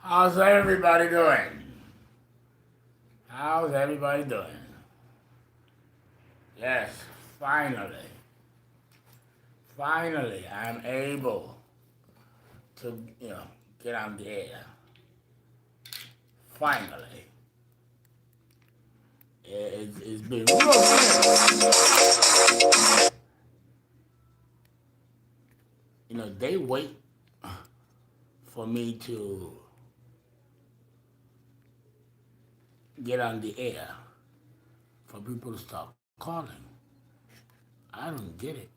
How's everybody doing? How's everybody doing? Yes, finally, I'm able to, get on the air. Finally. It's been real. They wait for me to get on the air for people to start calling. I don't get it.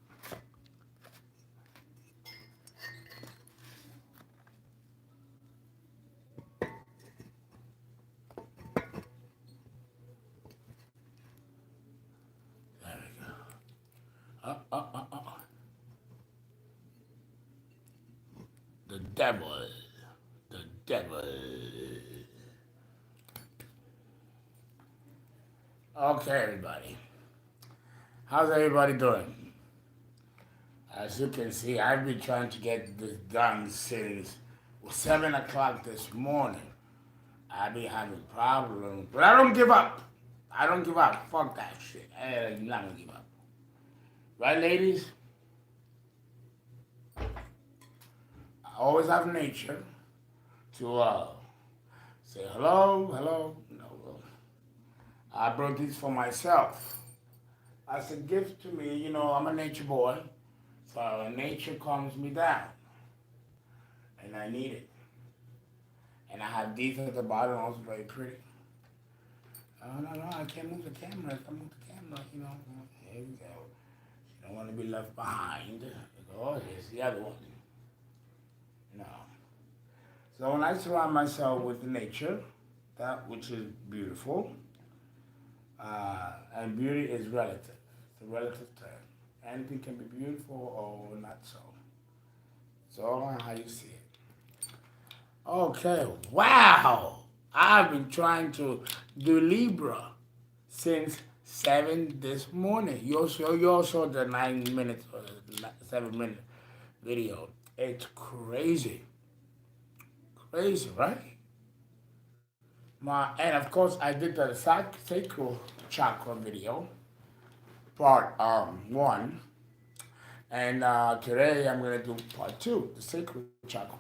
There we go. The devil. The devil. Okay, everybody. How's everybody doing? As you can see, I've been trying to get this done since 7 o'clock this morning. I've been having problems, but I don't give up. I don't give up. Fuck that shit. I'm not gonna give up. Right, ladies? I always have nature to say hello. No, I brought these for myself. As a gift to me, I'm a nature boy, so nature calms me down, and I need it. And I have these at the bottom, also very pretty. Oh, no, I can't move the camera. If I move the camera, here we go. You don't want to be left behind. Oh, here's the other one. No. So when I surround myself with nature, that which is beautiful, and beauty is relative. It's a relative term. Anything can be beautiful or not so. It's all on how you see it. Okay, wow! I've been trying to do Libra since 7 this morning. You also saw the 9 minutes or 7 minute video. It's crazy. Crazy, right? And of course I did the sacral chakra video, part 1. And today I'm gonna do part 2, the sacral chakra.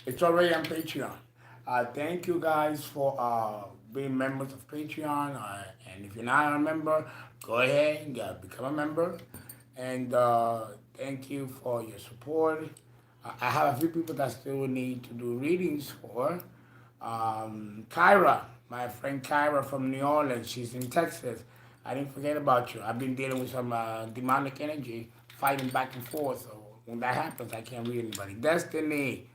It's already on Patreon. Thank you guys for being members of Patreon. And if you're not a member, go ahead and become a member. And thank you for your support. I have a few people that still need to do readings for. Kyra, my friend Kyra from New Orleans, she's in Texas. I didn't forget about you. I've been dealing with some demonic energy, fighting back and forth. So when that happens, I can't read anybody. Destiny.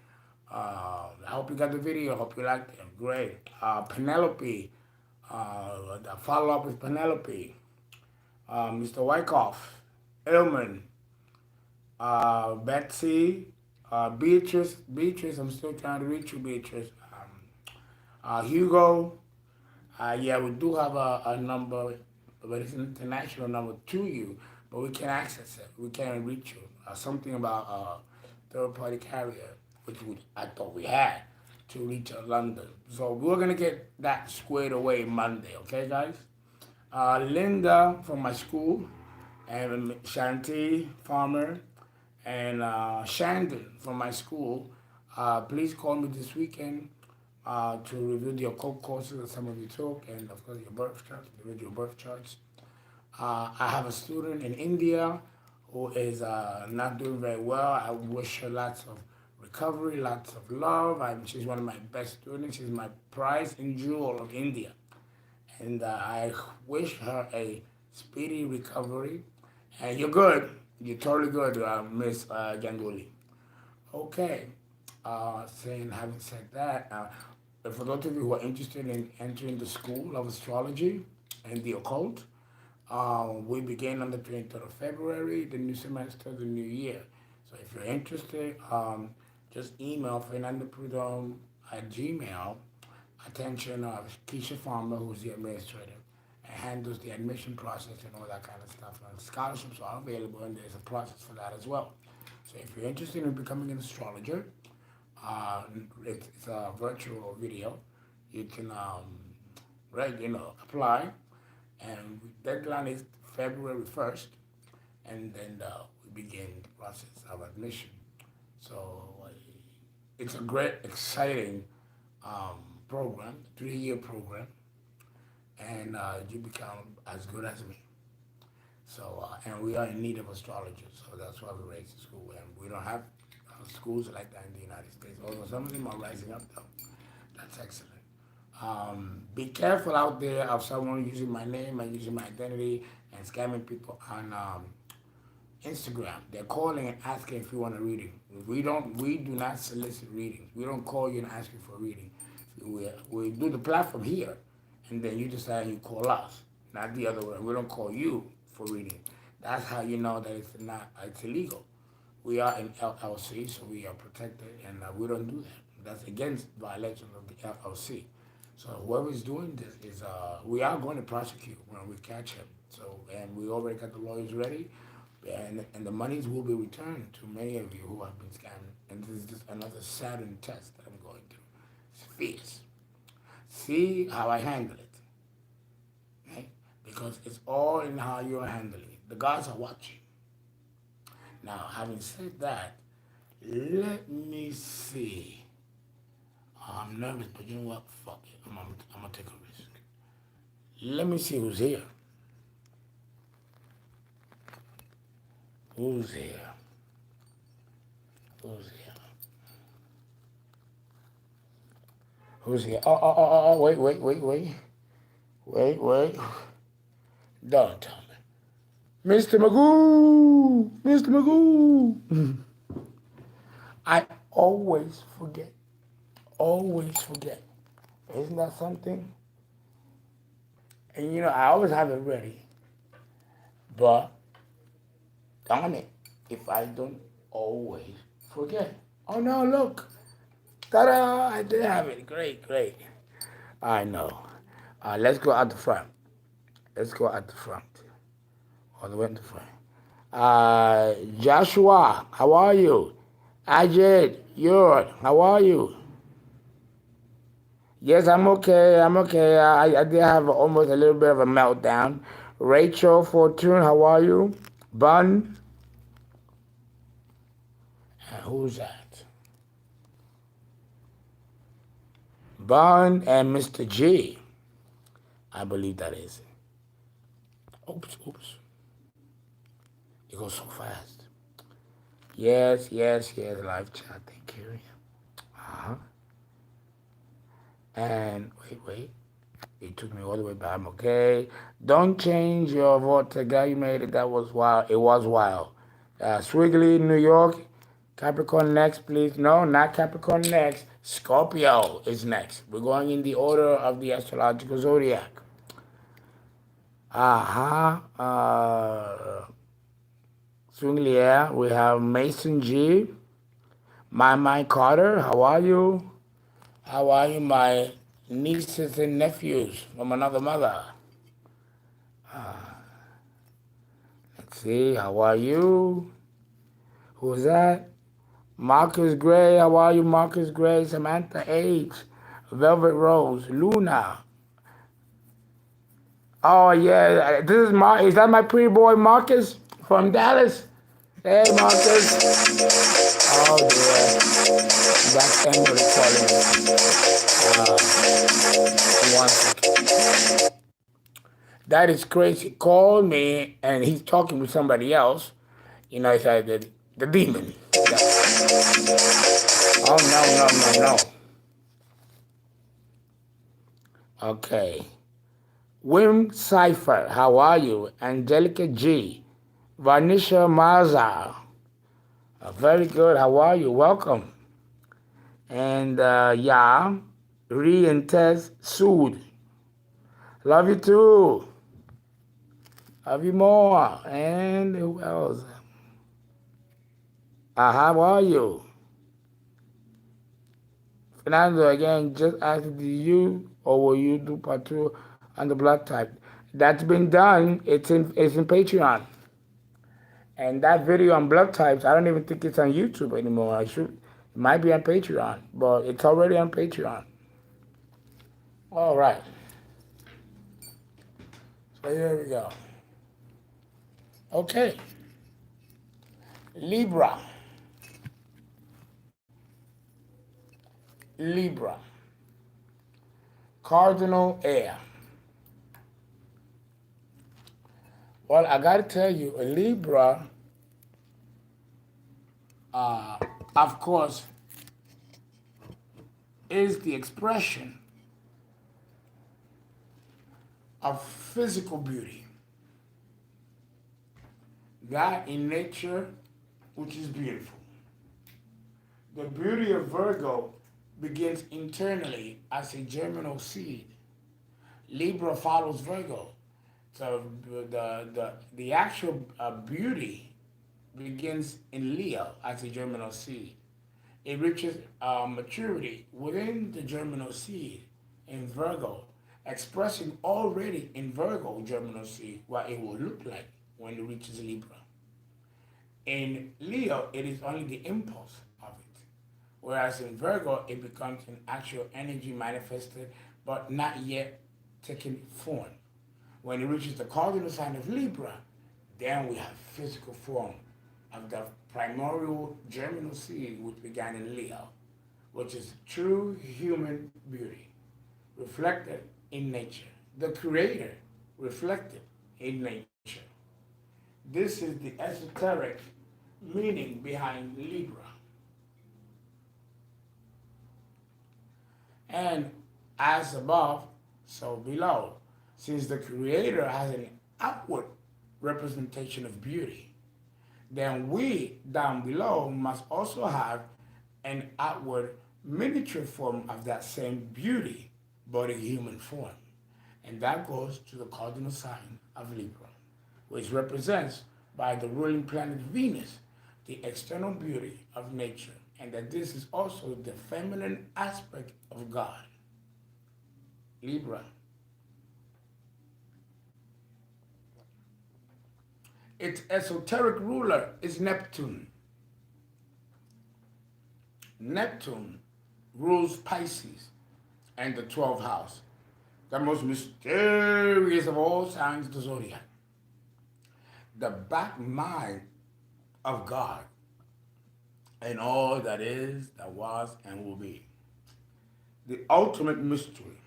I hope you got the video. I hope you liked it. Great. Penelope. The follow-up with Penelope. Mr. Wyckoff. Ilman. Betsy. Beatrice. I'm still trying to reach you, Beatrice. Hugo. Yeah, we do have a number, but it's an international number to you, but we can't access it. We can't reach you. Something about third-party carrier, which I thought we had to reach London. So we're going to get that squared away Monday, okay, guys? Linda from my school, and Shanti Farmer, and Shandon from my school. Please call me this weekend to review the occult courses that some of you took, and of course your birth charts, your birth charts. I have a student in India who is not doing very well. I wish her lots of recovery, lots of love. She's one of my best students. She's my prize and jewel of India. And I wish her a speedy recovery. And you're good. You're totally good, Miss Ganguly. Okay. Having said that, for those of you who are interested in entering the School of Astrology and the Occult, we begin on the 23rd of February, the new semester, the new year. So if you're interested, just email fernandoprudhomme at Gmail. Attention of Keisha Farmer, who's the administrator, and handles the admission process and all that kind of stuff. And scholarships are available, and there's a process for that as well. So if you're interested in becoming an astrologer, It's a virtual video. You can apply, and deadline is February 1st, and then we begin the process of admission. So it's a great, exciting program, 3-year program, and you become as good as me. So, and we are in need of astrologers, so that's why we raised the school. And we don't have schools like that in the United States, although some of them are rising up, though. That's excellent. Be careful out there of someone using my name and using my identity and scamming people on Instagram. They're calling and asking if you want a reading. We do not solicit readings. We don't call you and ask you for a reading. We do the platform here, and then you decide you call us, not the other way. We don't call you for reading. That's how you know that it's illegal. We are in LLC, so we are protected, and we don't do that. That's against violation of the LLC. So whoever's doing this is, we are going to prosecute when we catch him. So, and we already got the lawyers ready, and the monies will be returned to many of you who have been scammed. And this is just another Saturn test that I'm going through. It's fierce. See how I handle it, right? Because it's all in how you're handling it. The gods are watching. Now, having said that, let me see. I'm nervous, but you know what? Fuck it. I'm gonna take a risk. Let me see who's here. Who's here? Who's here? Who's here? Oh, wait. Wait. Don't tell me. Mr. Magoo! I always forget. Isn't that something? And I always have it ready. But, darn it, if I don't always forget. Oh no, look. Ta-da! I did have it. Great. I know. Let's go out the front. All the way in the front. Joshua, how are you? Ajit, how are you? Yes, I'm okay. I did have almost a little bit of a meltdown. Rachel, Fortune, how are you? Bun. And who's that? Bun and Mr. G. I believe that is. Oops. It goes so fast. Yes, live chat, thank you. And wait. It took me all the way back. I'm okay. Don't change your vote. The guy you made it, that was wild. It was wild. Swiggly, New York. Capricorn next, please. No, not Capricorn next. Scorpio is next. We're going in the order of the astrological zodiac. Swinglia, we have Mason G. My Carter, how are you? How are you, my nieces and nephews from another mother? Let's see, how are you? Who's that? Marcus Gray, how are you, Marcus Gray? Samantha H. Velvet Rose, Luna. Oh, yeah, this is is that my pretty boy Marcus from Dallas? Hey, Marcus. Oh, dear. That's Emily calling me. 1 second. That is crazy. Call me, and he's talking with somebody else. It's like the demon. Oh, no. Okay. Wim Cypher, how are you? Angelica G. Vanisha Maza. Very good, how are you? Welcome. And Ree and Tess Sood. Love you too. Love you more. And who else? How are you? Fernando, again, just asked, did you or will you do part 2 on the blood type? That's been done. It's in Patreon. And that video on blood types, I don't even think it's on YouTube anymore. It might be on Patreon, but it's already on Patreon. All right. So here we go. Okay. Libra. Libra. Cardinal air. Well, I got to tell you, a Libra, uh, of course, is the expression of physical beauty. That in nature, which is beautiful. The beauty of Virgo begins internally as a germinal seed. Libra follows Virgo. So the actual beauty begins in Leo as a germinal seed. It reaches maturity within the germinal seed in Virgo, expressing already in Virgo germinal seed what it will look like when it reaches Libra. In Leo, it is only the impulse of it, whereas in Virgo, it becomes an actual energy manifested, but not yet taking form. When it reaches the cardinal sign of Libra, then we have physical form of the primordial germinal seed which began in Leo, which is true human beauty, reflected in nature. The Creator reflected in nature. This is the esoteric meaning behind Libra. And as above, so below. Since the Creator has an outward representation of beauty, then we down below must also have an outward miniature form of that same beauty, but in human form. And that goes to the cardinal sign of Libra, which represents by the ruling planet Venus the external beauty of nature, and that this is also the feminine aspect of God. Libra. Its esoteric ruler is Neptune. Neptune rules Pisces and the 12th house, the most mysterious of all signs of the zodiac, the back mind of God, and all that is, that was, and will be. The ultimate mystery.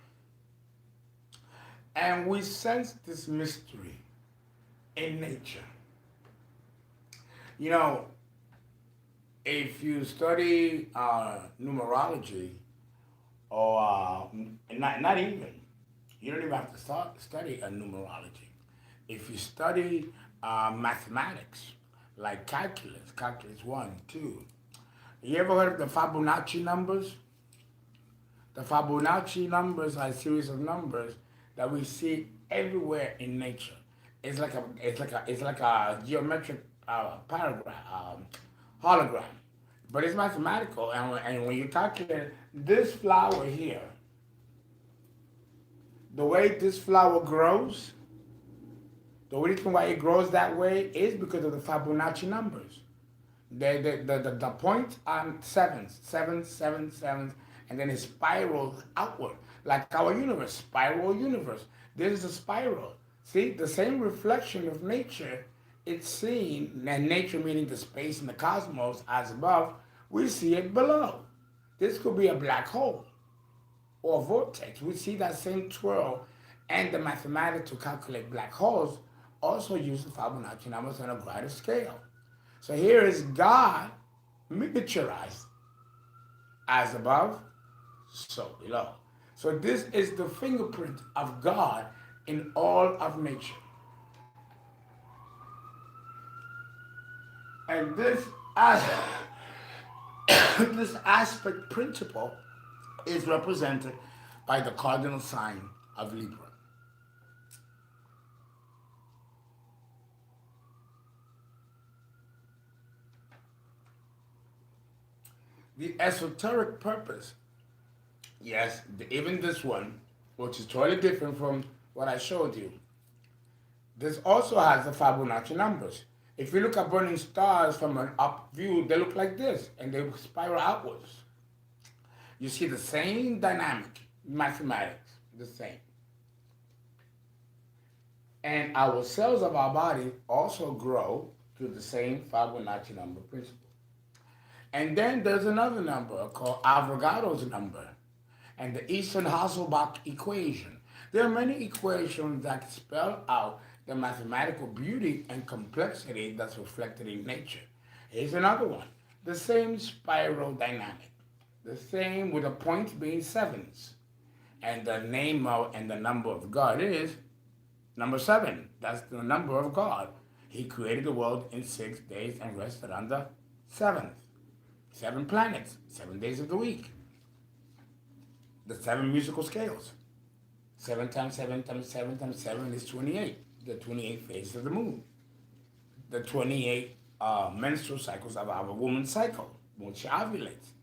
And we sense this mystery in nature. You know, if you study numerology, or not even, you don't even have to study a numerology. If you study mathematics, like calculus 1, 2, you ever heard of the Fibonacci numbers? The Fibonacci numbers are a series of numbers that we see everywhere in nature. It's like a geometric paragraph, hologram, but it's mathematical. And when you calculate this flower here, the way this flower grows, the reason why it grows that way is because of the Fibonacci numbers. The point on sevens, and then it spirals outward, like our universe, spiral universe. This is a spiral. See, the same reflection of nature, it's seen, and nature meaning the space and the cosmos as above, we see it below. This could be a black hole or a vortex. We see that same twirl, and the mathematics to calculate black holes also use the Fibonacci numbers on a greater scale. So here is God miniaturized, as above, so below. So this is the fingerprint of God in all of nature. And this aspect principle is represented by the cardinal sign of Libra. The esoteric purpose, yes, even this one, which is totally different from what I showed you, this also has the Fibonacci numbers. If you look at burning stars from an up view, they look like this, and they spiral outwards. You see the same dynamic, mathematics, the same. And our cells of our body also grow through the same Fibonacci number principle. And then there's another number called Avogadro's number and the Eastern-Hasselbalch equation. There are many equations that spell out the mathematical beauty and complexity that's reflected in nature. Here's another one. The same spiral dynamic. The same with the points being sevens. And the name of and the number of God is number 7. That's the number of God. He created the world in 6 days and rested on the 7th. 7 planets, 7 days of the week. The 7 musical scales. 7 times 7 times 7 times 7 is 28. The 28 phases of the moon. The 28 menstrual cycles of our woman's cycle when she ovulates.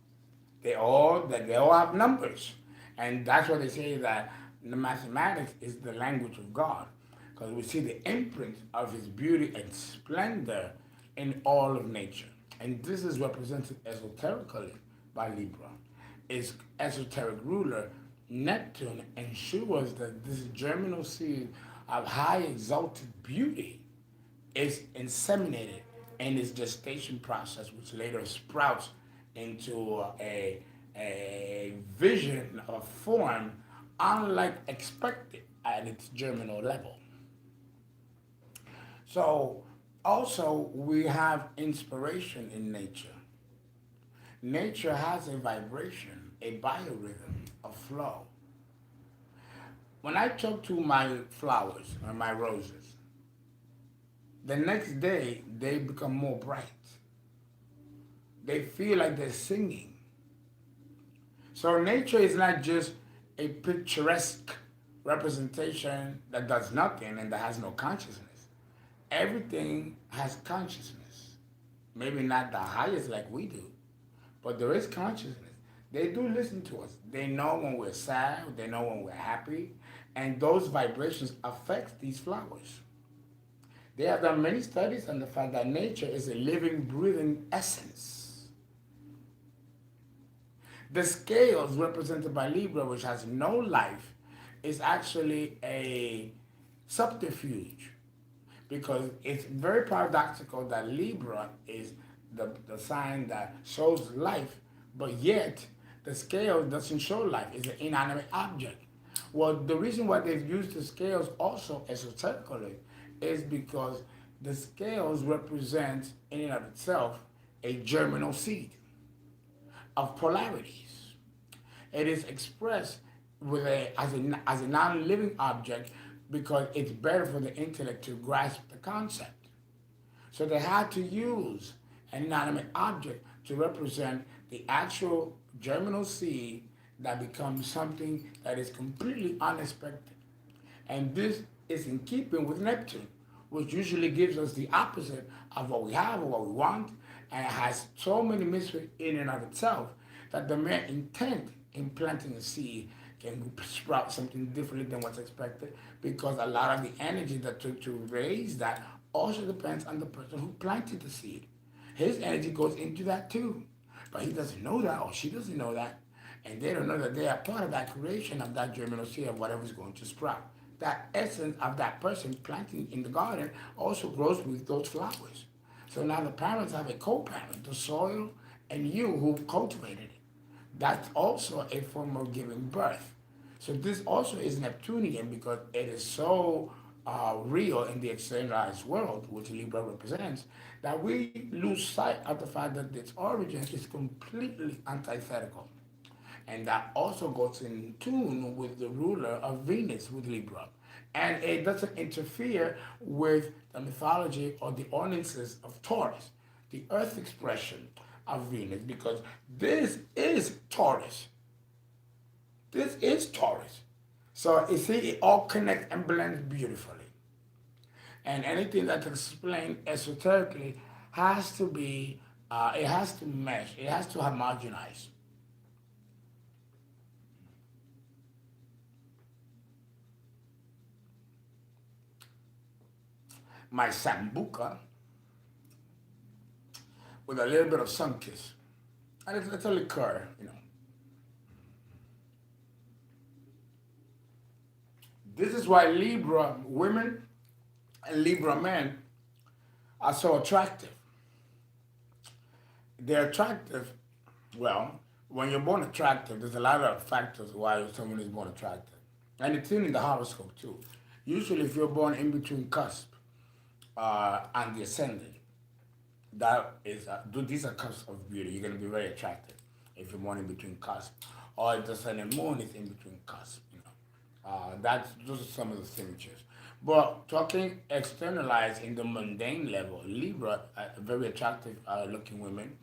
They all have numbers. And that's why they say that the mathematics is the language of God. Because we see the imprint of his beauty and splendor in all of nature. And this is represented esoterically by Libra. Its esoteric ruler, Neptune, ensures that this germinal seed of high exalted beauty is inseminated in its gestation process, which later sprouts into a vision of form unlike expected at its germinal level. So also we have inspiration in nature. Nature has a vibration, a biorhythm, a flow. When I talk to my flowers or my roses, the next day they become more bright. They feel like they're singing. So nature is not just a picturesque representation that does nothing and that has no consciousness. Everything has consciousness. Maybe not the highest like we do, but there is consciousness. They do listen to us. They know when we're sad, they know when we're happy, and those vibrations affect these flowers. They have done many studies on the fact that nature is a living, breathing essence. The scales represented by Libra, which has no life, is actually a subterfuge because it's very paradoxical that Libra is the sign that shows life, but yet the scale doesn't show life. It's an inanimate object. Well, the reason why they've used the scales also esoterically is because the scales represent in and of itself a germinal seed of polarities. It is expressed with as a non-living object because it's better for the intellect to grasp the concept. So they had to use an inanimate object to represent the actual germinal seed that becomes something that is completely unexpected. And this is in keeping with Neptune, which usually gives us the opposite of what we have or what we want, and it has so many mysteries in and of itself that the mere intent in planting a seed can sprout something differently than what's expected, because a lot of the energy that took to raise that also depends on the person who planted the seed. His energy goes into that too, but he doesn't know that, or she doesn't know that, and they don't know that they are part of that creation of that germinal seed of whatever's going to sprout. That essence of that person planting in the garden also grows with those flowers. So now the parents have a co-parent, the soil and you who cultivated it. That's also a form of giving birth. So this also is Neptunian because it is so real in the externalized world, which Libra represents, that we lose sight of the fact that its origin is completely antithetical. And that also goes in tune with the ruler of Venus with Libra. And it doesn't interfere with the mythology or the ordinances of Taurus, the earth expression of Venus, because this is Taurus. This is Taurus. So you see, it all connects and blends beautifully. And anything that's explained esoterically has to be, it has to mesh, it has to homogenize. My sambuca with a little bit of sun kiss. And it's a liqueur, This is why Libra women and Libra men are so attractive. They're attractive, well, when you're born attractive, there's a lot of factors why someone is born attractive. And it's in the horoscope too. Usually if you're born in between cusp and the ascendant, that is, these are cusps of beauty. You're going to be very attractive if you're born in between cusp. Or if the sun and moon is in between cusp. Those are some of the signatures. But talking externalized in the mundane level, Libra, very attractive looking women.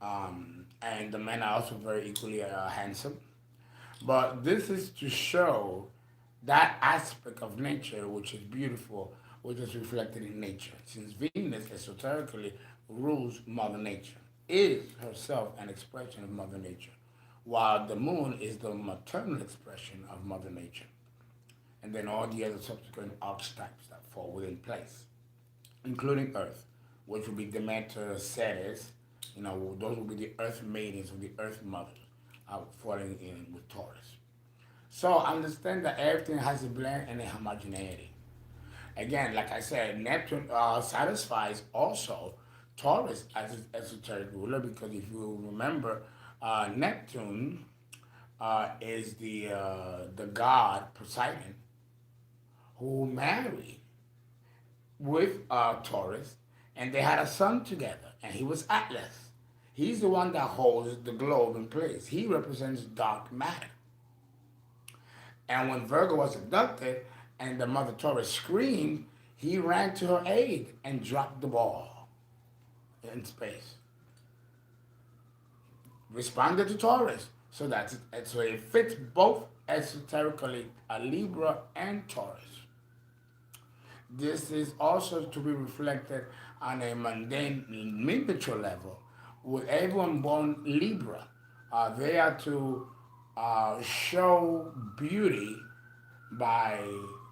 And the men are also very equally handsome. But this is to show that aspect of nature which is beautiful, which is reflected in nature. Since Venus esoterically rules Mother Nature, is herself an expression of Mother Nature, while the moon is the maternal expression of Mother Nature. And then all the other subsequent archetypes that fall within place, including Earth, which will be Demeter, Ceres. Those will be the Earth maidens or the Earth mothers falling in with Taurus. So understand that everything has a blend and a homogeneity. Again, like I said, Neptune satisfies also Taurus as its esoteric ruler, because if you remember, Neptune is the god Poseidon, who married with Taurus, and they had a son together, and he was Atlas. He's the one that holds the globe in place. He represents dark matter. And when Virgo was abducted and the mother Taurus screamed, he ran to her aid and dropped the ball in space. Responded to Taurus. So it fits both esoterically, a Libra and Taurus. This is also to be reflected on a mundane miniature level. With everyone born Libra, they are to show beauty by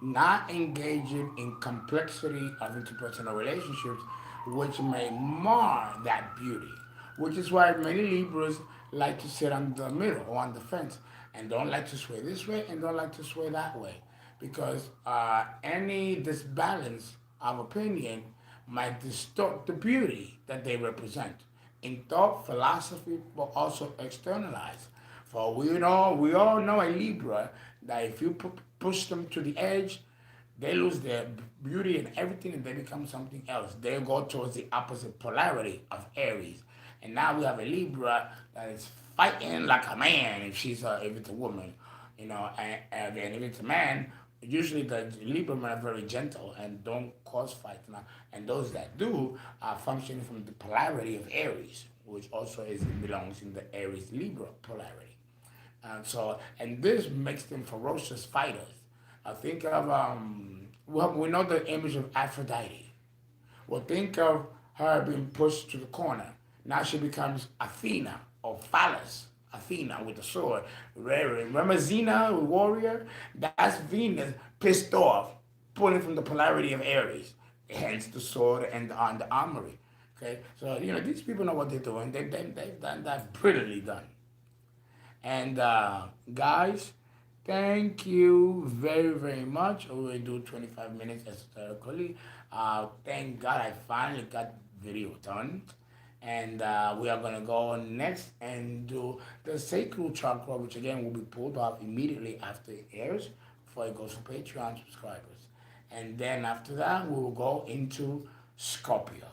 not engaging in complexity of interpersonal relationships, which may mar that beauty. Which is why many Libras like to sit on the middle or on the fence and don't like to sway this way and don't like to sway that way. Because any disbalance of opinion might distort the beauty that they represent in thought, philosophy, but also externalized. For we all know a Libra that if you push them to the edge, they lose their beauty and everything, and they become something else. They go towards the opposite polarity of Aries. And now we have a Libra that is fighting like a man if it's a woman, and if it's a man, usually the Libra men are very gentle and don't cause fight. And those that do are functioning from the polarity of Aries, which also belongs in the Aries Libra polarity. And this makes them ferocious fighters. I think of we know the image of Aphrodite. Well, think of her being pushed to the corner. Now she becomes Athena or Phallus. Athena with the sword. Remember Xena, warrior? That's Venus pissed off, pulling from the polarity of Aries. Hence the sword and the armory. Okay, so these people know what they're doing. They've done that brilliantly done. And guys, thank you very, very much. We will do 25 minutes esoterically. Thank God I finally got video done. And we are going to go next and do the sacral chakra, which again will be pulled off immediately after it airs before it goes for Patreon subscribers. And then after that, we will go into Scorpio.